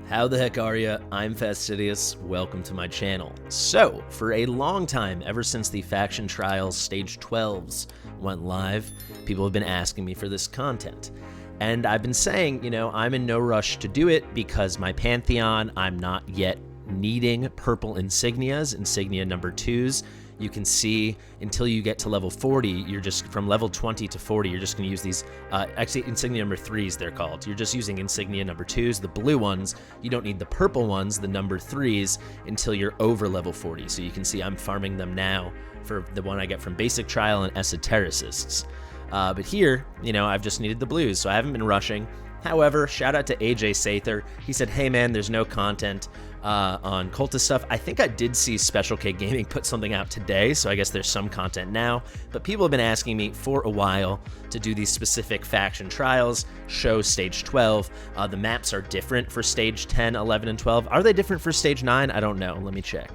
How the heck are ya? I'm Fastidious. Welcome to my channel. So, for a long time, ever since the Faction Trials Stage 12s went live, people have been asking me for this content. And I've been saying, I'm in no rush to do it because my Pantheon, I'm not yet needing purple insignias, insignia number 2s. You can see until you get to level 40, you're just from level 20 to 40, you're just going to use these, actually insignia number 3s they're called. You're just using insignia number 2s, the blue ones. You don't need the purple ones, the number 3s, until you're over level 40. So you can see I'm farming them now for the one I get from Basic Trial and Esotericists. But here, I've just needed the blues, so I haven't been rushing. However, shout out to AJ Sather. He said, hey man, there's no content on Cultist stuff. I think I did see Special K Gaming put something out today, so I guess there's some content now. But people have been asking me for a while to do these specific faction trials, show stage 12. The maps are different for stage 10, 11, and 12. Are they different for stage 9? I don't know. Let me check.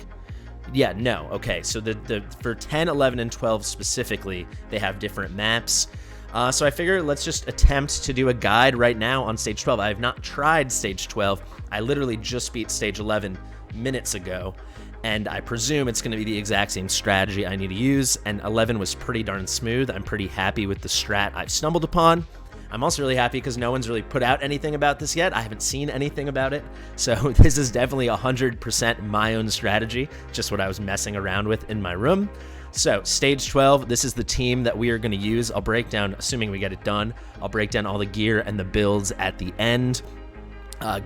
Yeah, no. Okay, so for 10, 11, and 12 specifically, they have different maps. So I figure let's just attempt to do a guide right now on stage 12. I have not tried stage 12. I literally just beat stage 11 minutes ago, and I presume it's going to be the exact same strategy I need to use, and 11 was pretty darn smooth. I'm pretty happy with the strat I've stumbled upon. I'm also really happy because no one's really put out anything about this yet. I haven't seen anything about it, so this is definitely 100% my own strategy, just what I was messing around with in my room. So, stage 12, this is the team that we are going to use. I'll break down, assuming we get it done, I'll break down all the gear and the builds at the end.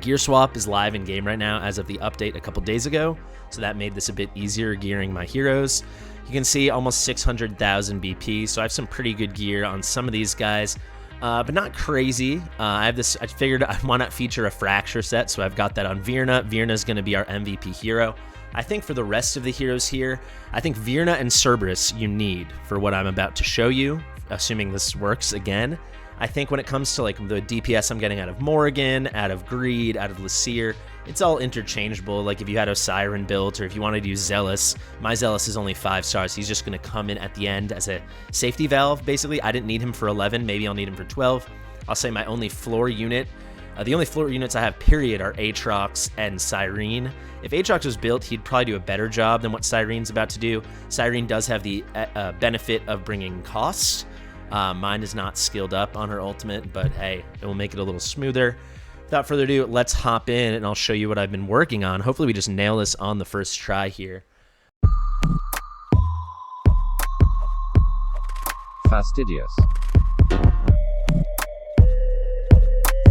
Gear swap is live in game right now as of the update a couple days ago, so that made this a bit easier gearing my heroes. You can see almost 600,000 BP, so I have some pretty good gear on some of these guys, but not crazy. I figured I want to feature a fracture set, so I've got that on Virna. Virna's going to be our MVP hero. I think for the rest of the heroes here, I think Virna and Cerberus you need for what I'm about to show you, assuming this works again. I think when it comes to like the DPS I'm getting out of Morrigan, out of Greed, out of Lyseer, it's all interchangeable. Like if you had a Siren built or if you wanted to use Zealous, my Zealous is only 5 stars. He's just going to come in at the end as a safety valve, basically. I didn't need him for 11. Maybe I'll need him for 12. I'll say my only floor unit. The only floor units I have, period, are Aatrox and Cyrene. If Aatrox was built, he'd probably do a better job than what Cyrene's about to do. Cyrene does have the benefit of bringing costs. Mine is not skilled up on her ultimate, but hey, it will make it a little smoother. Without further ado, let's hop in and I'll show you what I've been working on. Hopefully we just nail this on the first try here. Fastidious.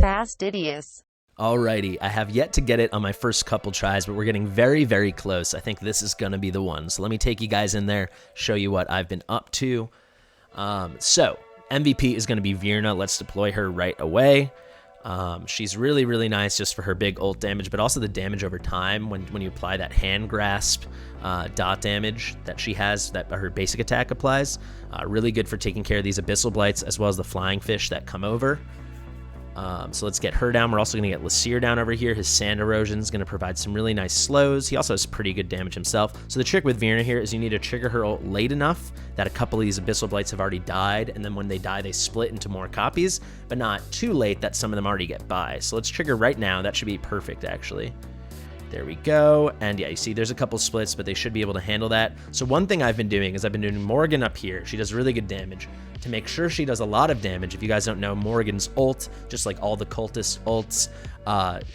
Fastidious. Alrighty, I have yet to get it on my first couple tries, but we're getting very, very close. I think this is going to be the one. So let me take you guys in there, show you what I've been up to. So MVP is going to be Virna. Let's deploy her right away. She's really, really nice just for her big ult damage, but also the damage over time when you apply that hand grasp dot damage that she has, that her basic attack applies. Really good for taking care of these Abyssal Blights as well as the flying fish that come over. So let's get her down. We're also going to get Lyseer down over here. His Sand Erosion is going to provide some really nice slows. He also has pretty good damage himself. So the trick with Virna here is you need to trigger her ult late enough that a couple of these Abyssal Blights have already died, and then when they die, they split into more copies, but not too late that some of them already get by. So let's trigger right now. That should be perfect, actually. There we go. And yeah, you see there's a couple splits, but they should be able to handle that. So one thing I've been doing is I've been doing Morrigan up here. She does really good damage. To make sure she does a lot of damage, if you guys don't know, Morrigan's ult, just like all the Cultist ults,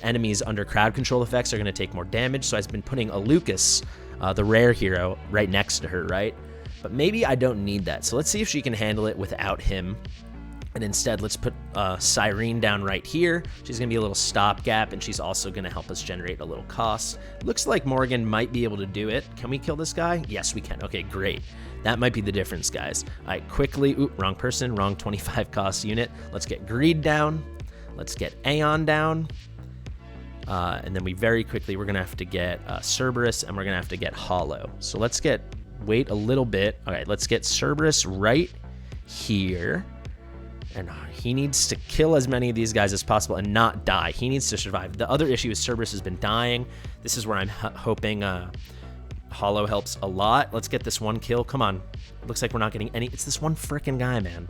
enemies under crowd control effects are going to take more damage. So I've been putting a Lucas, the rare hero, right next to her, right? But maybe I don't need that. So let's see if she can handle it without him. And instead, let's put Cyrene down right here. She's going to be a little stopgap, and she's also going to help us generate a little cost. Looks like Morrigan might be able to do it. Can we kill this guy? Yes, we can. Okay, great. That might be the difference, guys. All right, quickly. Oop, wrong person. Wrong 25 cost unit. Let's get Greed down. Let's get Aeon down. And then we very quickly, we're going to have to get Cerberus, and we're going to have to get Hollow. So let's wait a little bit. All right, let's get Cerberus right here. And he needs to kill as many of these guys as possible and not die. He needs to survive. The other issue is Cerberus has been dying. This is where I'm hoping Hollow helps a lot. Let's get this one kill. Come on. Looks like we're not getting any. It's this one frickin' guy, man.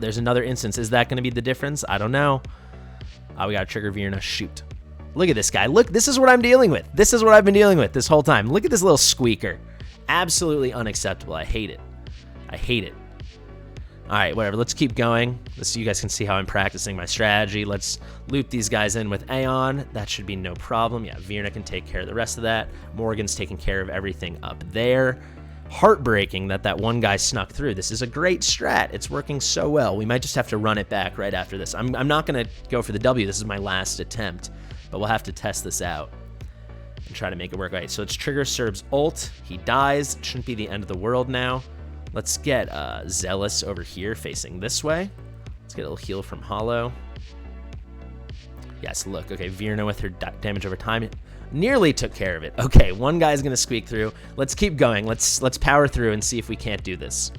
There's another instance. Is that going to be the difference? I don't know. We got to trigger Virna. Shoot. Look at this guy. Look, this is what I'm dealing with. This is what I've been dealing with this whole time. Look at this little squeaker. Absolutely unacceptable. I hate it. I hate it. All right, whatever. Let's keep going. So you guys can see how I'm practicing my strategy. Let's loop these guys in with Aeon. That should be no problem. Yeah, Virna can take care of the rest of that. Morgan's taking care of everything up there. Heartbreaking that that one guy snuck through. This is a great strat. It's working so well. We might just have to run it back right after this. I'm not going to go for the W. This is my last attempt, but we'll have to test this out and try to make it work. All right, so let's trigger Serb's ult. He dies. It shouldn't be the end of the world now. Let's get Zealous over here facing this way. Let's get a little heal from Hollow. Yes, look. Okay, Virna with her damage over time nearly took care of it. Okay, one guy's going to squeak through. Let's keep going. Let's power through and see if we can't do this.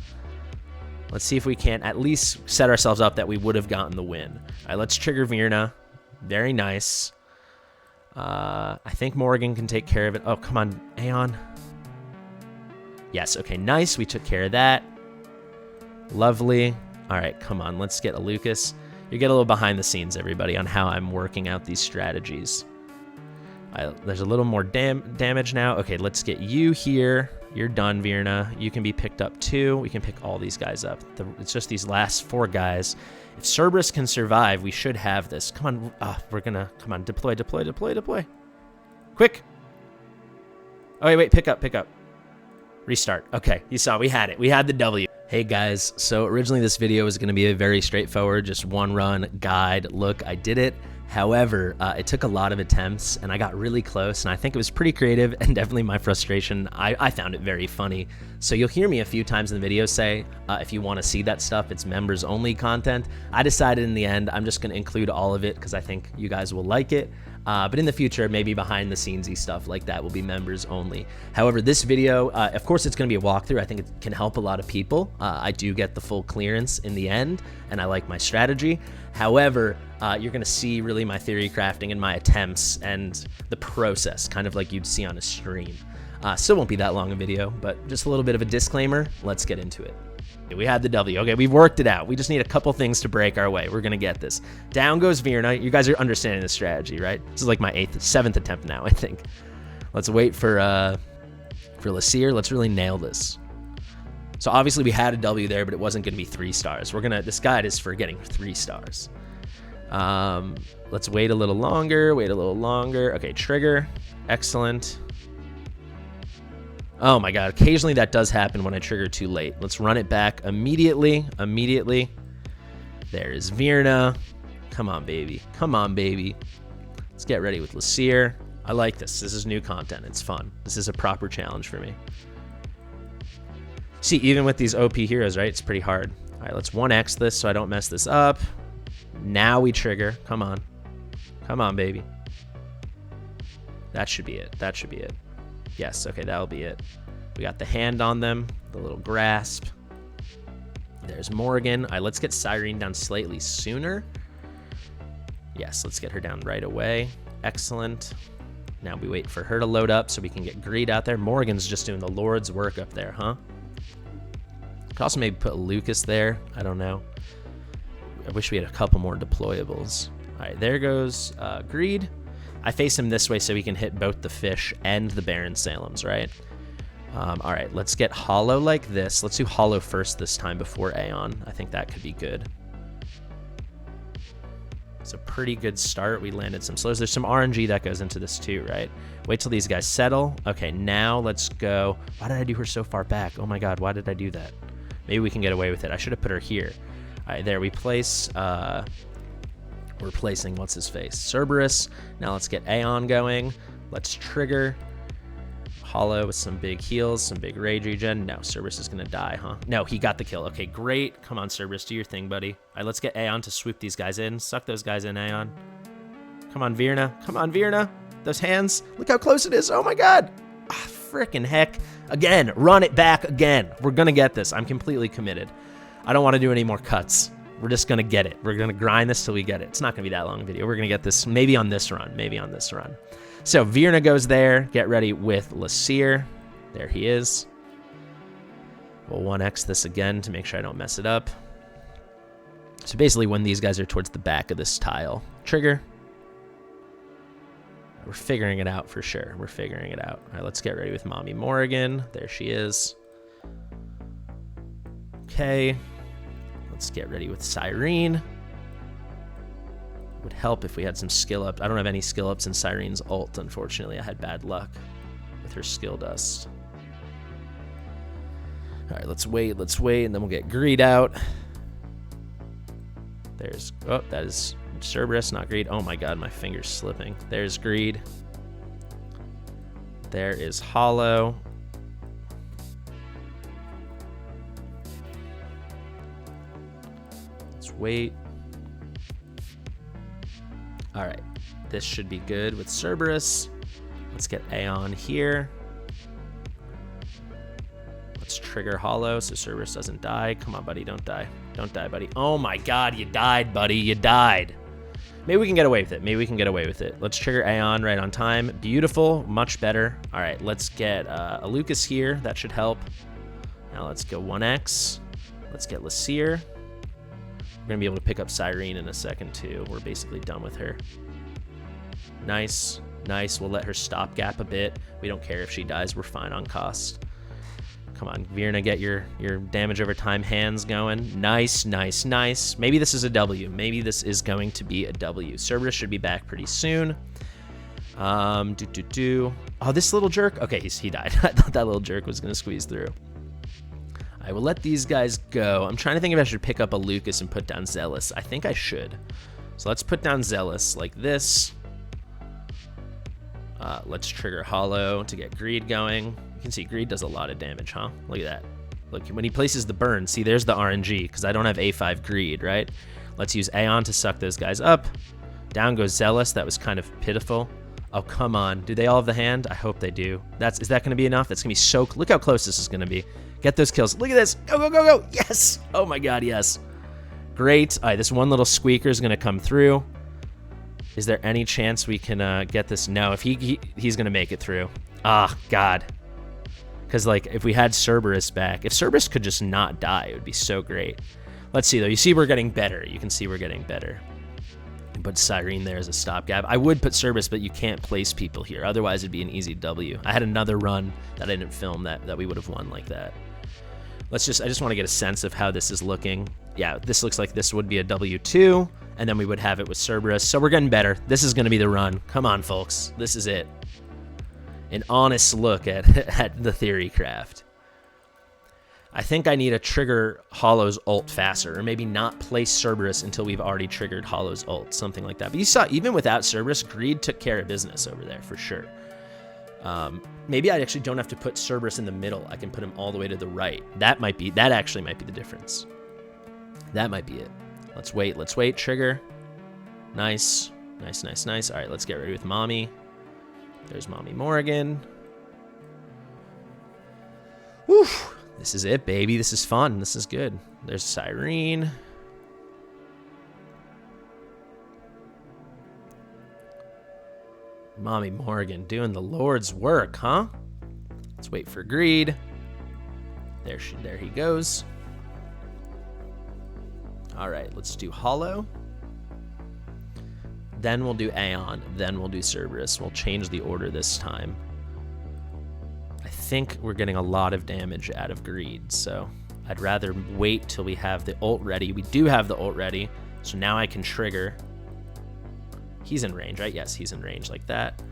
Let's see if we can't at least set ourselves up that we would have gotten the win. All right, let's trigger Virna. Very nice. I think Morgan can take care of it. Oh, come on, Aeon. Yes, okay, nice. We took care of that. Lovely. All right, come on. Let's get a Lucas. You get a little behind the scenes, everybody, on how I'm working out these strategies. There's a little more damage now. Okay, let's get you here. You're done, Virna. You can be picked up too. We can pick all these guys up. It's just these last 4 guys. If Cerberus can survive, we should have this. Come on. We're going to... Come on. Deploy, deploy, deploy, deploy. Quick. Oh, wait. Pick up, pick up. Restart. Okay, you saw we had it. We had the W. Hey guys, so originally this video was going to be a very straightforward, just one run guide. Look, I did it. However, it took a lot of attempts and I got really close and I think it was pretty creative and definitely my frustration. I found it very funny. So you'll hear me a few times in the video say, if you want to see that stuff, it's members only content. I decided in the end, I'm just going to include all of it because I think you guys will like it. But in the future, maybe behind the scenes-y stuff like that will be members only. However, this video, of course, it's going to be a walkthrough. I think it can help a lot of people. I do get the full clearance in the end, and I like my strategy. However, you're going to see really my theory crafting and my attempts and the process, kind of like you'd see on a stream. Still won't be that long a video, but just a little bit of a disclaimer. Let's get into it. We had the W. Okay, we've worked it out. We just need a couple things to break our way. We're going to get this. Down goes Virna. You guys are understanding the strategy, right? This is like my 7th attempt now, I think. Let's wait for Lasir. Let's really nail this. So obviously we had a W there, but it wasn't going to be 3 stars. This guide is for getting 3 stars. Let's wait a little longer. Wait a little longer. Okay, trigger. Excellent. Oh my god, occasionally that does happen when I trigger too late. Let's run it back immediately. There is Virna. Come on, baby. Come on, baby. Let's get ready with Lasir. I like this. This is new content. It's fun. This is a proper challenge for me. See, even with these OP heroes, right, it's pretty hard. All right, let's 1x this so I don't mess this up. Now we trigger. Come on. Come on, baby. That should be it. That should be it. Yes, okay, that'll be it. We got the hand on them, the little grasp. There's Morgan. All right, let's get Cyrene down slightly sooner. Yes, let's get her down right away. Excellent. Now we wait for her to load up so we can get Greed out there. Morgan's just doing the Lord's work up there, huh? Could also maybe put Lucas there. I don't know. I wish we had a couple more deployables. All right, there goes Greed. I face him this way so he can hit both the fish and the Baron Salems, right? All right, let's get Hollow like this. Let's do Hollow first this time before Aeon. I think that could be good. It's a pretty good start. We landed some slows. There's some RNG that goes into this too, right? Wait till these guys settle. Okay, now let's go. Why did I do her so far back? Oh my god, why did I do that? Maybe we can get away with it. I should have put her here. All right, there we place... We're placing what's his face, Cerberus. Now let's get Aeon going. Let's trigger Hollow with some big heals, some big rage regen. No, Cerberus is gonna die, huh? No, he got the kill. Okay, great. Come on, Cerberus, do your thing, buddy. All right, let's get Aeon to swoop these guys in. Suck those guys in, Aeon. Come on, Virna. Come on, Virna. Those hands. Look how close it is. Oh my god. Frickin' heck. Again, run it back again. We're gonna get this. I'm completely committed. I don't want to do any more cuts. We're just going to get it. We're going to grind this till we get it. It's not going to be that long a video. We're going to get this maybe on this run. Maybe on this run. So Virna goes there. Get ready with Lasir. There he is. We'll 1x this again to make sure I don't mess it up. So basically when these guys are towards the back of this tile. Trigger. we're figuring it out for sure. We're figuring it out. All right, let's get ready with Mommy Morrigan. There she is. Okay. Let's get ready with Cyrene. Would help if we had some skill up. I don't have any skill ups in Cyrene's ult, unfortunately. I had bad luck with her skill dust. All right, let's wait, and then we'll get Greed out. There's, oh, that is Cerberus, not Greed. Oh my god, my finger's slipping. There's Greed. There is Hollow. Let's wait. All right, this should be good with Cerberus. Let's get Aeon here. Let's trigger Hollow so Cerberus doesn't die. Come on, buddy, don't die. Don't die, buddy. Oh my god, you died, buddy, you died. Maybe we can get away with it. Maybe we can get away with it. Let's trigger Aeon right on time. Beautiful, much better. All right, let's get a Lucas here. That should help. Now let's go 1x. Let's get Lasir. We're gonna be able to pick up Cyrene in a second too. We're basically done with her. Nice, nice. We'll let her stopgap a bit. We don't care if she dies. We're fine on cost. Come on, Virna, get your damage over time hands going. Nice, nice, nice. Maybe this is a W. Maybe this is going to be a W. Cerberus should be back pretty soon. Oh, this little jerk. Okay, he died. I thought that little jerk was gonna squeeze through. I will let these guys go. I'm trying to think if I should pick up a Lucas and put down Zealous. I think I should. So let's put down Zealous like this. Let's trigger Hollow to get Greed going. You can see Greed does a lot of damage, huh? Look at that. Look, when he places the burn, see, there's the RNG, because I don't have A5 Greed, right? Let's use Aeon to suck those guys up. Down goes Zealous. That was kind of pitiful. Oh, come on. Do they all have the hand? I hope they do. Is that going to be enough? That's going to be so... Look how close this is going to be. Get those kills. Look at this. Go, go, go, go. Yes. Oh, my God, yes. Great. All right, this one little squeaker is going to come through. Is there any chance we can get this? No, if he's going to make it through. Ah, God. Because, like, if we had Cerberus back, if Cerberus could just not die, it would be so great. Let's see, though. You see we're getting better. You can see we're getting better. Put Cyrene there as a stopgap. I would put Cerberus, but you can't place people here. Otherwise, it'd be an easy W. I had another run that I didn't film that we would have won like that. I just want to get a sense of how this is looking. Yeah, this looks like this would be a W2, and then we would have it with Cerberus. So we're getting better. This is going to be the run. Come on, folks. This is it. An honest look at the theory craft. I think I need to trigger Hollow's ult faster, or maybe not place Cerberus until we've already triggered Hollow's ult, something like that. But you saw, even without Cerberus, Greed took care of business over there, for sure. Maybe I actually don't have to put Cerberus in the middle. I can put him all the way to the right. That actually might be the difference. That might be it. Let's wait, trigger. Nice, nice, nice, nice. All right, let's get ready with Mommy. There's Mommy Morrigan. Whew. This is it, baby. This is fun. This is good. There's Cyrene. Mommy Morrigan doing the Lord's work, huh? Let's wait for Greed. There he goes. All right, let's do Hollow. Then we'll do Aeon. Then we'll do Cerberus. We'll change the order this time. I think we're getting a lot of damage out of Greed, so I'd rather wait till we have the ult ready. We do have the ult ready, so now I can trigger. He's in range, right? Yes, he's in range like that.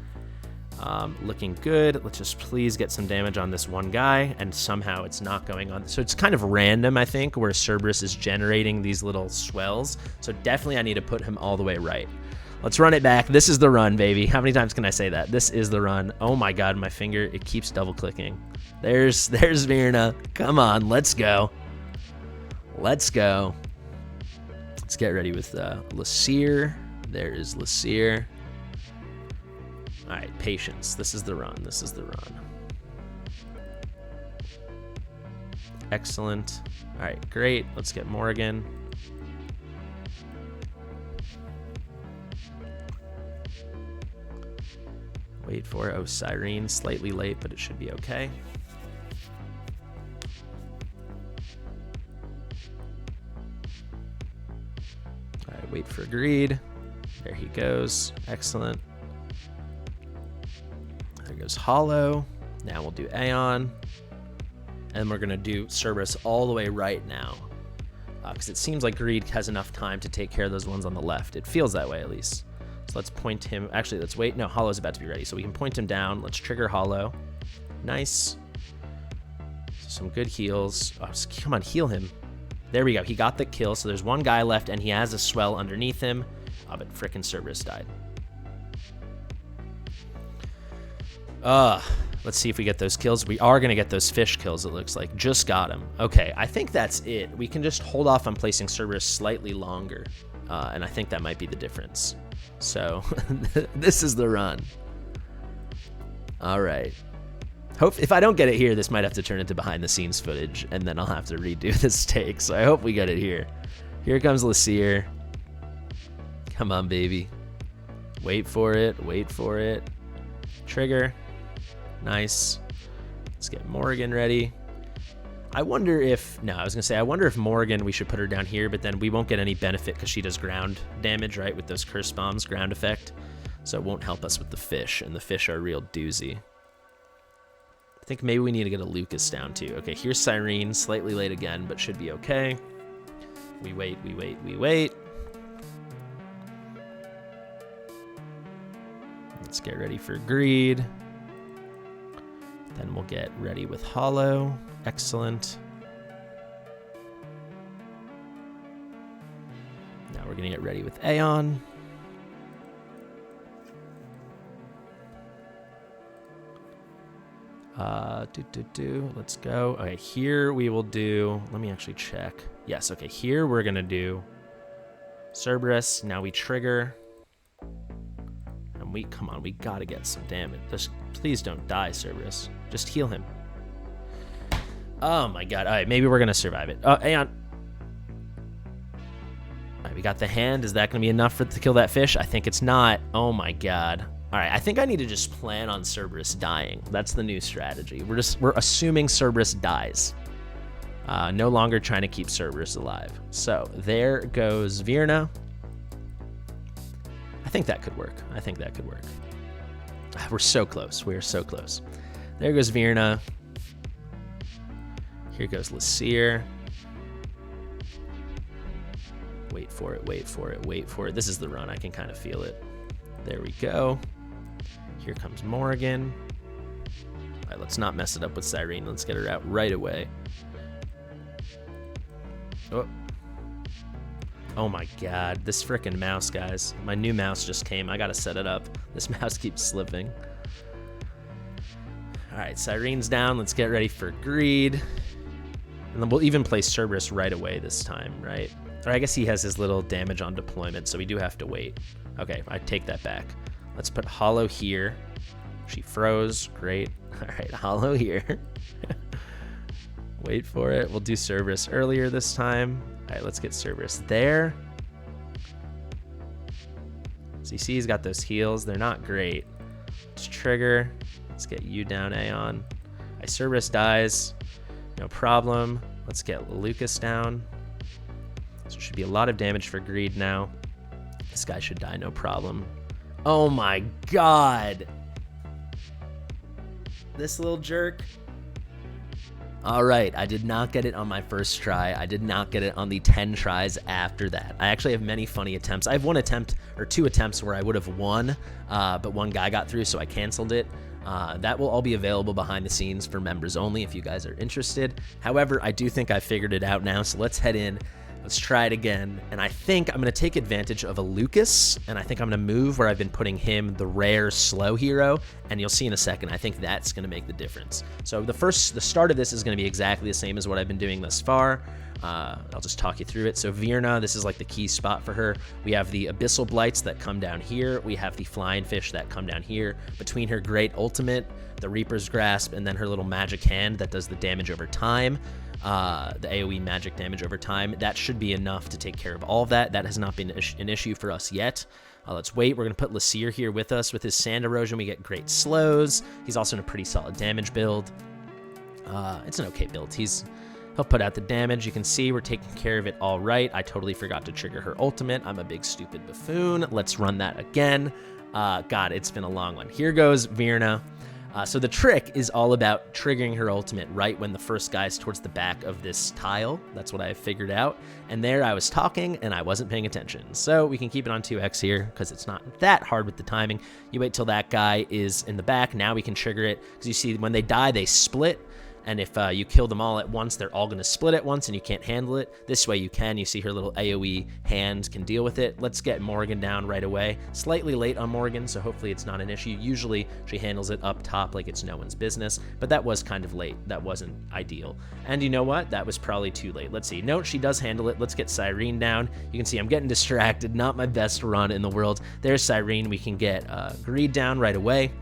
Looking good. Let's just please get some damage on this one guy, and somehow it's not going on. So it's kind of random, I think, where Cerberus is generating these little swells. So definitely I need to put him all the way right. Let's run it back. This is the run, baby. How many times can I say that? This is the run. Oh my God, my finger, it keeps double clicking. There's Virna. Come on, let's go. Let's go. Let's get ready with Lasir. There is Lasir. All right, patience. This is the run. This is the run. Excellent. All right, great. Let's get Morrigan. Wait for it. Oh, Cyrene, slightly late, but it should be okay. All right, wait for Greed. There he goes. Excellent. There goes Hollow. Now we'll do Aeon. And we're going to do Cerberus all the way right now. Because it seems like Greed has enough time to take care of those ones on the left. It feels that way, at least. So let's point him. Actually, let's wait. No, Hollow's about to be ready. So we can point him down. Let's trigger Hollow. Nice. So some good heals. Oh, come on, heal him. There we go. He got the kill. So there's one guy left, and he has a swell underneath him. Oh, but frickin' Cerberus died. Let's see if we get those kills. We are going to get those fish kills, it looks like. Just got him. Okay, I think that's it. We can just hold off on placing Cerberus slightly longer, and I think that might be the difference. So, this is the run. All right. If I don't get it here, this might have to turn into behind-the-scenes footage, and then I'll have to redo this take. So I hope we get it here. Here comes Lasir. Come on, baby. Wait for it. Wait for it. Trigger. Nice. Let's get Morrigan ready. I wonder if... No, I was going to say, I wonder if Morrigan, we should put her down here, but then we won't get any benefit because she does ground damage, right, with those curse bombs, ground effect. So it won't help us with the fish, and the fish are a real doozy. I think maybe we need to get a Lucas down, too. Okay, here's Cyrene, slightly late again, but should be okay. We wait, we wait, we wait. Let's get ready for Greed. Then we'll get ready with Hollow. Excellent. Now we're going to get ready with Aeon. Let's go. Okay, here we will do... Let me actually check. Yes, okay, here we're going to do Cerberus. Now we trigger. And come on, we got to get some damage. Please don't die, Cerberus. Just heal him. Oh my god. All right, maybe we're going to survive it. Oh, Aeon. All right, we got the hand. Is that going to be enough to kill that fish? I think it's not. Oh my god. All right, I think I need to just plan on Cerberus dying. That's the new strategy. We're assuming Cerberus dies. No longer trying to keep Cerberus alive. So there goes Virna. I think that could work. I think that could work. We're so close. We're so close. There goes Virna. Here goes Lasir. Wait for it, wait for it, wait for it. This is the run. I can kind of feel it. There we go. Here comes Morrigan. All right, let's not mess it up with Cyrene. Let's get her out right away. Oh my god, this frickin' mouse, guys. My new mouse just came. I gotta set it up. This mouse keeps slipping. All right, Cyrene's down. Let's get ready for Greed. And then we'll even place Cerberus right away this time, right? Or I guess he has his little damage on deployment, so we do have to wait. Okay, I take that back. Let's put Hollow here. She froze. Great. All right, Hollow here. Wait for it. We'll do Cerberus earlier this time. All right, let's get Cerberus there. So you see he's got those heals. They're not great. Let's trigger. Let's get you down, Aeon. All right, Cerberus dies. No problem. Let's get Lucas down. So there should be a lot of damage for Greed now. This guy should die, no problem. Oh my god. This little jerk. All right, I did not get it on my first try. I did not get it on the 10 tries after that. I actually have many funny attempts. I have one attempt, or 2 attempts, where I would have won, but one guy got through, so I canceled it. That will all be available behind the scenes for members only if you guys are interested. However, I do think I figured it out now, so let's head in. Let's try it again. And I think I'm going to take advantage of a Lucas, and I think I'm going to move where I've been putting him the rare slow hero, and you'll see in a second. I think that's going to make the difference. So the start of this is going to be exactly the same as what I've been doing thus far. I'll just talk you through it. So Virna, this is like the key spot for her. We have the Abyssal Blights that come down here. We have the Flying Fish that come down here. Between her great ultimate, the Reaper's Grasp, and then her little magic hand that does the damage over time, the AoE magic damage over time, that should be enough to take care of all of that. That has not been an issue for us yet. Let's wait. We're going to put Lasir here with us. With his Sand Erosion, we get great slows. He's also in a pretty solid damage build. It's an okay build. He'll put out the damage. You can see we're taking care of it all right. I totally forgot to trigger her ultimate. I'm a big stupid buffoon. Let's run that again. God, it's been a long one. Here goes Virna. So the trick is all about triggering her ultimate right when the first guy's towards the back of this tile. That's what I figured out. And there I was talking and I wasn't paying attention. So we can keep it on 2x here because it's not that hard with the timing. You wait till that guy is in the back. Now we can trigger it because you see when they die, they split. And if you kill them all at once, they're all going to split at once and you can't handle it. This way you can. You see her little AoE hand can deal with it. Let's get Morgan down right away. Slightly late on Morgan, so hopefully it's not an issue. Usually she handles it up top like it's no one's business, but that was kind of late. That wasn't ideal. And you know what? That was probably too late. Let's see. No, she does handle it. Let's get Cyrene down. You can see I'm getting distracted. Not my best run in the world. There's Cyrene. We can get Greed down right away.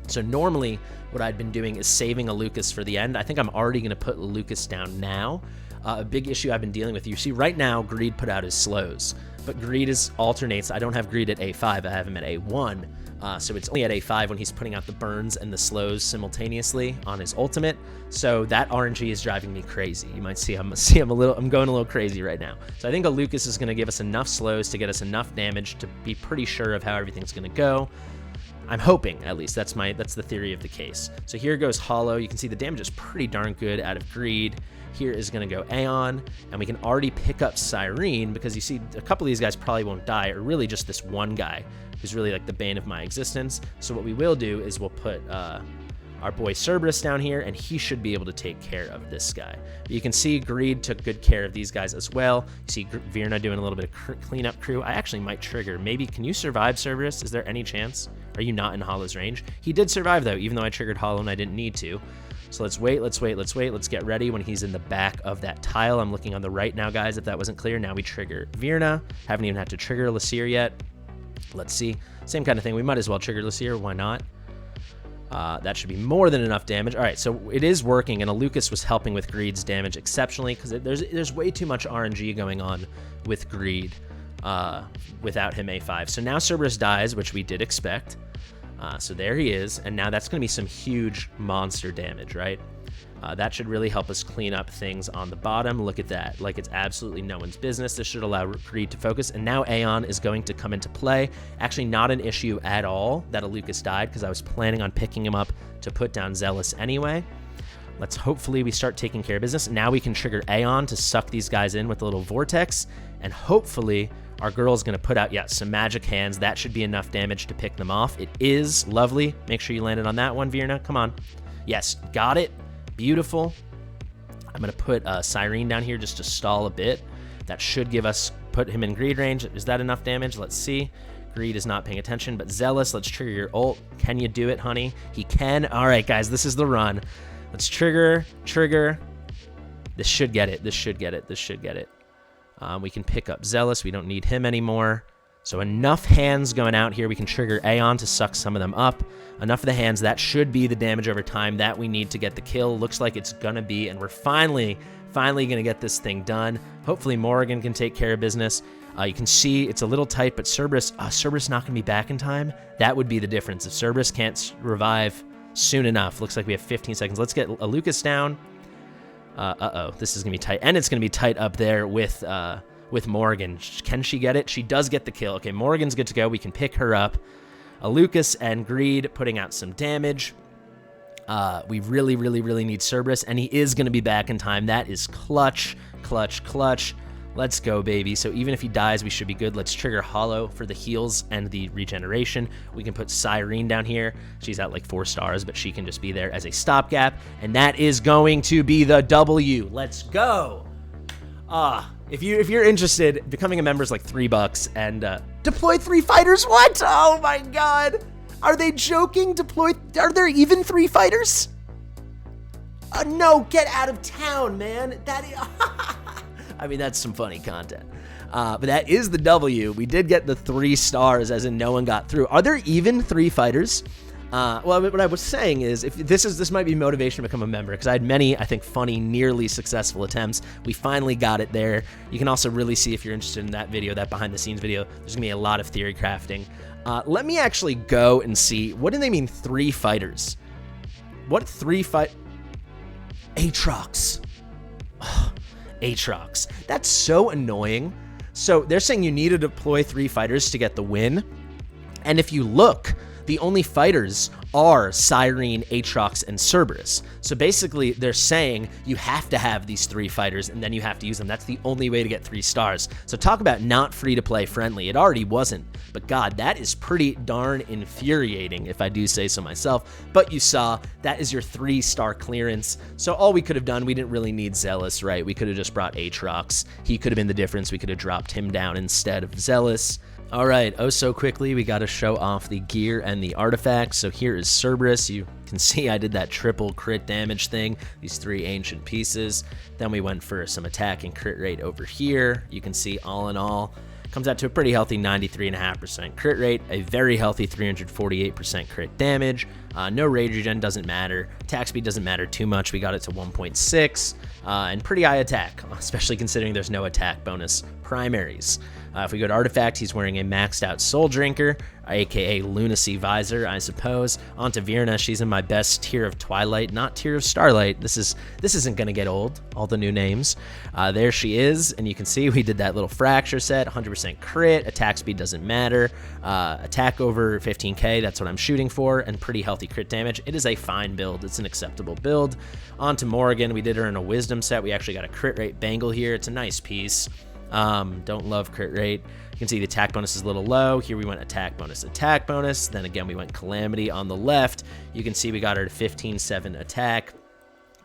So normally what I'd been doing is saving a Lucas for the end. I think I'm already going to put Lucas down now. A big issue I've been dealing with. You see right now Greed put out his slows, but Greed alternates. I don't have Greed at A5. I have him at A1. So it's only at A5 when he's putting out the burns and the slows simultaneously on his ultimate. So that RNG is driving me crazy. You might see I'm going a little crazy right now. So I think a Lucas is going to give us enough slows to get us enough damage to be pretty sure of how everything's going to go. I'm hoping, at least. That's the theory of the case. So here goes Hollow. You can see the damage is pretty darn good out of Greed. Here is going to go Aeon, and we can already pick up Cyrene because you see a couple of these guys probably won't die, or really just this one guy who's really like the bane of my existence. So what we will do is we'll put our boy Cerberus down here, and he should be able to take care of this guy. But you can see Greed took good care of these guys as well. You see Virna doing a little bit of cleanup crew. I actually might trigger. Maybe, can you survive, Cerberus? Is there any chance? Are you not in Hollow's range? He did survive, though, even though I triggered Hollow and I didn't need to. So let's wait. Let's get ready when he's in the back of that tile. I'm looking on the right now, guys, if that wasn't clear. Now we trigger Virna. Haven't even had to trigger Lasir yet. Let's see. Same kind of thing. We might as well trigger Lasir. Why not? That should be more than enough damage. All right, so it is working, and Lucas was helping with Greed's damage exceptionally because there's way too much RNG going on with Greed without him A5. So now Cerberus dies, which we did expect. So there he is, and now that's going to be some huge monster damage, right? That should really help us clean up things on the bottom. Look at that. Like, it's absolutely no one's business. This should allow Greed to focus. And now Aeon is going to come into play. Actually, not an issue at all that a Lucas died because I was planning on picking him up to put down Zealous anyway. Let's hopefully we start taking care of business. Now we can trigger Aeon to suck these guys in with a little vortex. And hopefully our girl's going to put out, some magic hands. That should be enough damage to pick them off. It is lovely. Make sure you landed on that one, Virna. Come on. Yes, got it. Beautiful. I'm going to put Cyrene down here just to stall a bit. That should put him in Greed range. Is that enough damage? Let's see. Greed is not paying attention, but Zealous, let's trigger your ult. Can you do it, honey? He can. All right, guys, this is the run. Let's trigger. This should get it. We can pick up Zealous. We don't need him anymore. So enough hands going out here. We can trigger Aeon to suck some of them up. Enough of the hands. That should be the damage over time that we need to get the kill. Looks like it's going to be, and we're finally going to get this thing done. Hopefully Morgan can take care of business. You can see it's a little tight, but Cerberus not going to be back in time. That would be the difference. If Cerberus can't revive soon enough. Looks like we have 15 seconds. Let's get a Lucas down. This is going to be tight. And it's going to be tight up there with Morgan. Can she get it? She does get the kill. Okay, Morgan's good to go. We can pick her up. A Lucas and Greed putting out some damage. We really need Cerberus, and he is going to be back in time. That is clutch. Let's go, baby. So even if he dies, we should be good. Let's trigger Hollow for the heals and the regeneration. We can put Cyrene down here. She's at like 4 stars, but she can just be there as a stopgap, and that is going to be the W. Let's go. If you're interested, becoming a member is like $3, and deploy 3 fighters. What? Oh my God! Are they joking? Are there even 3 fighters? No, get out of town, man. I mean, that's some funny content. But that is the W. We did get the 3 stars, as in no one got through. Are there even 3 fighters? Well, what I was saying is, if this might be motivation to become a member, because I had many, I think, funny, nearly successful attempts. We finally got it there. You can also really see, if you're interested in that video, that behind-the-scenes video, there's going to be a lot of theory crafting. Let me actually go and see, what do they mean 3 fighters? What 3 Aatrox. Aatrox. That's so annoying. So they're saying you need to deploy 3 fighters to get the win. And if you look, the only fighters are Cyrene, Aatrox, and Cerberus. So basically, they're saying you have to have these 3 fighters, and then you have to use them. That's the only way to get 3 stars. So talk about not free-to-play friendly. It already wasn't. But God, that is pretty darn infuriating, if I do say so myself. But you saw, that is your 3-star clearance. So all we could have done, we didn't really need Zealous, right? We could have just brought Aatrox. He could have been the difference. We could have dropped him down instead of Zealous. All right, oh so quickly, we got to show off the gear and the artifacts. So here is Cerberus. You can see I did that triple crit damage thing, these 3 ancient pieces. Then we went for some attack and crit rate over here. You can see all in all, comes out to a pretty healthy 93.5% crit rate, a very healthy 348% crit damage. No rage regen, doesn't matter. Attack speed doesn't matter too much. We got it to 1.6, and pretty high attack, especially considering there's no attack bonus primaries. If we go to Artifact, he's wearing a maxed out Soul Drinker, aka Lunacy Visor, I suppose. Onto Virna, she's in my best tier of Twilight, not tier of Starlight. This isn't gonna get old, all the new names. There she is, and you can see we did that little Fracture set, 100% crit, attack speed doesn't matter, attack over 15k, that's what I'm shooting for, and pretty healthy crit damage. It is a fine build, it's an acceptable build. Onto Morrigan, we did her in a Wisdom set, we actually got a crit rate bangle here, it's a nice piece. Don't love crit rate. You can see the attack bonus is a little low. Here we went attack bonus. Then again, we went Calamity on the left. You can see we got her to 15.7 attack.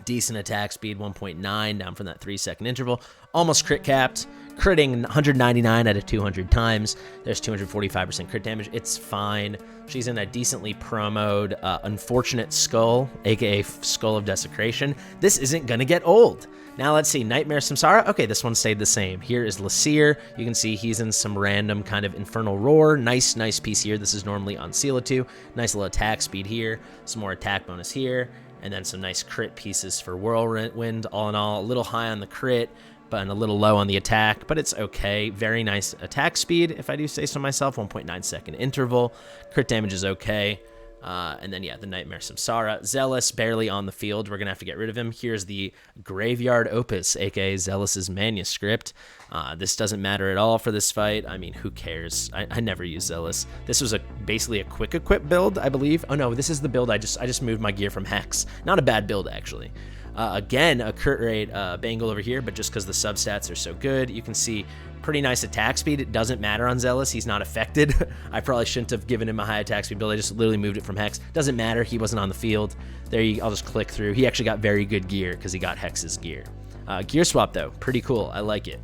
Decent attack speed, 1.9, down from that 3-second interval. Almost crit capped. Critting 199 out of 200 times. There's 245% crit damage. It's fine. She's in a decently promoed Unfortunate Skull, aka Skull of Desecration. This isn't gonna get old. Now let's see, Nightmare Samsara. Okay, this one stayed the same. Here is Lasir. You can see he's in some random kind of Infernal Roar. Nice piece here. This is normally on Seala 2. Nice little attack speed here. Some more attack bonus here. And then some nice crit pieces for Whirlwind. All in all, a little high on the crit, but a little low on the attack, but it's okay. Very nice attack speed, if I do say so myself. 1.9 second interval. Crit damage is okay. And then, yeah, the Nightmare Samsara. Zealous, barely on the field. We're going to have to get rid of him. Here's the Graveyard Opus, aka Zealous's manuscript. This doesn't matter at all for this fight. I mean, who cares? I never use Zealous. This was basically a quick equip build, I believe. Oh, no, this is the build. I just moved my gear from Hex. Not a bad build, actually. Again, a crit rate bangle over here, but just because the substats are so good, you can see pretty nice attack speed. It doesn't matter on Zealous. He's not affected. I probably shouldn't have given him a high attack speed build. I just literally moved it from Hex. Doesn't matter. He wasn't on the field. I'll just click through. He actually got very good gear because he got Hex's gear. Gear swap, though. Pretty cool. I like it.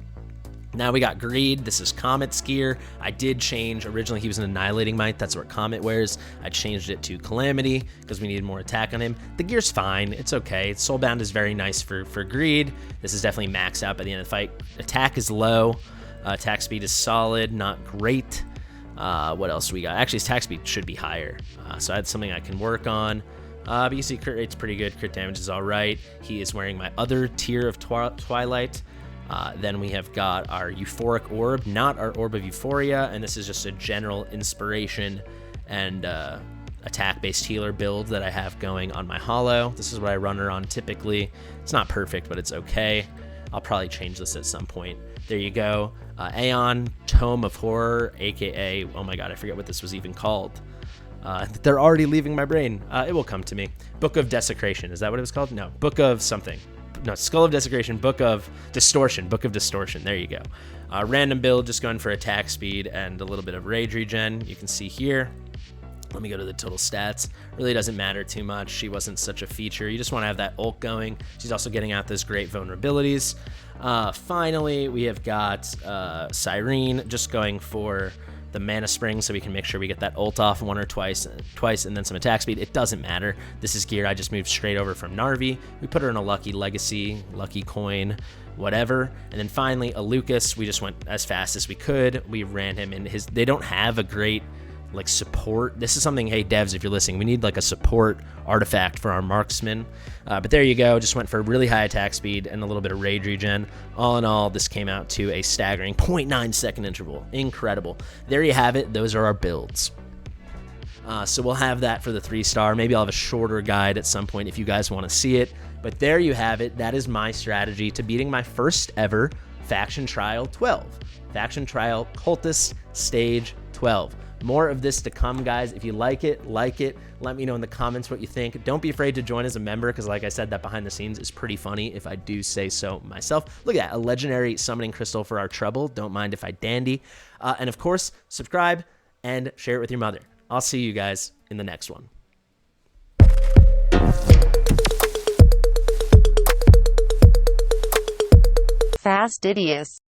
Now we got Greed. This is Comet's gear. I did change. Originally, he was an Annihilating Might. That's what Comet wears. I changed it to Calamity because we needed more attack on him. The gear's fine. It's okay. Soulbound is very nice for Greed. This is definitely maxed out by the end of the fight. Attack is low. Attack speed is solid. Not great. What else we got? Actually, his attack speed should be higher. So that's something I can work on. But you see crit rate's pretty good. Crit damage is all right. He is wearing my other tier of Twilight. Then we have got our Euphoric Orb, not our Orb of Euphoria, and this is just a general inspiration and attack-based healer build that I have going on my Hollow. This is what I run her on typically. It's not perfect, but it's okay. I'll probably change this at some point. There you go. Aeon, Tome of Horror, aka, oh my god, I forget what this was even called. They're already leaving my brain. It will come to me. Book of Desecration, is that what it was called? No, Book of something. No, Skull of Desecration, Book of Distortion. There you go. Random build, just going for attack speed and a little bit of rage regen. You can see here. Let me go to the total stats. Really doesn't matter too much. She wasn't such a feature. You just want to have that ult going. She's also getting out those great vulnerabilities. Finally, we have got Cyrene just going for the Mana Spring so we can make sure we get that ult off one or twice, and then some attack speed. It doesn't matter. This is gear I just moved straight over from Narvi. We put her in a Lucky Legacy, Lucky Coin, whatever. And then finally, a Lucas. We just went as fast as we could. We ran him in his... They don't have a great like support. This is something, hey devs, if you're listening, we need like a support artifact for our marksman. But there you go. Just went for really high attack speed and a little bit of rage regen. All in all, this came out to a staggering 0.9 second interval. Incredible. There you have it. Those are our builds. So we'll have that for the 3-star. Maybe I'll have a shorter guide at some point if you guys want to see it. But there you have it. That is my strategy to beating my first ever Faction Trial 12. Faction Trial Cultist Stage 12. more of this to come, guys. If you like it, let me know in the comments what you think. Don't be afraid to join as a member, because like I said, that behind the scenes is pretty funny, if I do say so myself. Look at that, a legendary summoning crystal for our trouble. Don't mind if I dandy. And of course, subscribe and share it with your mother. I'll see you guys in the next one. Fastidious.